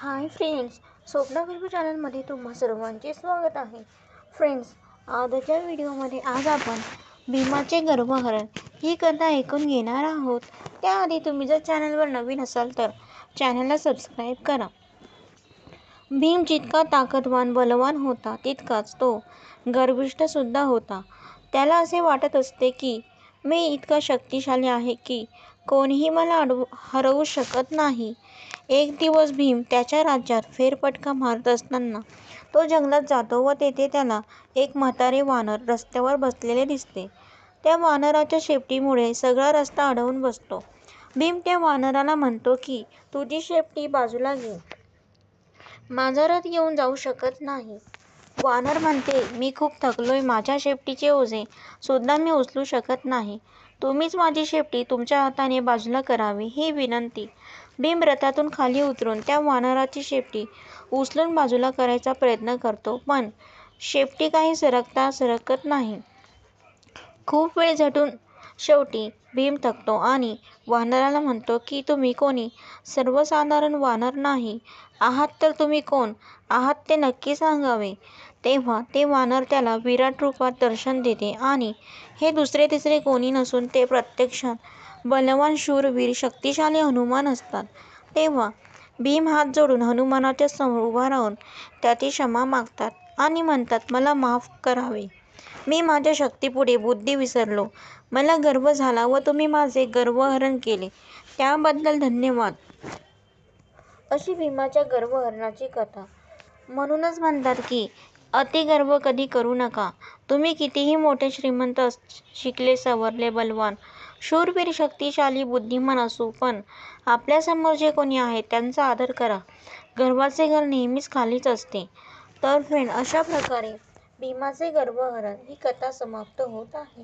Hi friends, Swapna गल्प चॅनलमध्ये तुम्हा सर्वांचे स्वागत आहे. फ्रेंड्स, आजच्या व्हिडिओमध्ये आज आपण भीमाचे गर्भहरण ही कथा ऐकून घेणार आहोत. त्याआधी तुम्ही जर चॅनलवर नवीन असाल तर चॅनलला सबस्क्राईब करा. भीम जितका ताकदवान बलवान होता तितकाच तो गर्विष्ठसुद्धा होता. त्याला असे वाटत असते की मी इतका शक्तिशाली आहे की कोणीही मला हरवू शकत नाही. एक दिवस भीम त्याच्या राज्यात फेरफटका मारत असताना तो जंगलात जातो व तेथे त्याला एक म्हातारे वानर रस्त्यावर बसलेले दिसते. त्या वानराच्या शेपटीमुळे सगळा रस्ता अडवून बसतो. भीम त्या वानराला म्हणतो की तुझी शेपटी बाजूला घे, माझा रथ येऊन जाऊ शकत नाही. वानर म्हणते, मी खूप थकलोय, माझ्या शेपटीचे ओझे सुद्धा मी उचलू शकत नाही. तुम्हीच माझी शेपटी तुमच्या हाताने बाजूला करावी ही विनंती. भीम रथातून खाली उतरून त्या वानराची शेपटी उचलून बाजूला करायचा प्रयत्न करतो, पण शेपटी काही सरकत नाही. खूप वेळ झटून शेवटी भीम थकतो आणि वानराला म्हणतो की तुम्ही कोणी सर्वसाधारण वानर नाही आहात, तर तुम्ही कोण आहात ते नक्की सांगावे. तेव्हा ते वानर त्याला विराट रूपात दर्शन देते आणि हे दुसरे तिसरे कोणी नसून ते प्रत्यक्षात बलवान शूरवीर शक्तिशाली हनुमान असतात. तेव्हा भीम हात जोडून हनुमानाच्या समोर उभा राहून त्याची क्षमा मागतात आणि म्हणतात, मला माफ करावे, मी माझ्या शक्तीपुढे बुद्धी विसरलो, मला गर्व झाला व तुम्ही माझे गर्वहरण केले त्याबद्दल धन्यवाद. अशी भीमाच्या गर्वहरणाची कथा. म्हणूनच म्हणतात की अतिगर्व कधी करू नका. तुम्ही कितीही मोठे श्रीमंत, शिकले सवरले, बलवान, शूरवीर, शक्तिशाली, बुद्धिमान असू, पण आपल्यासमोर जे कोणी आहेत त्यांचा आदर करा. गर्वाचे घर नेहमीच खालीच असते. तर फ्रेंड, अशा प्रकारे भीमाचे गर्वहरण ही कथा समाप्त होत आहे.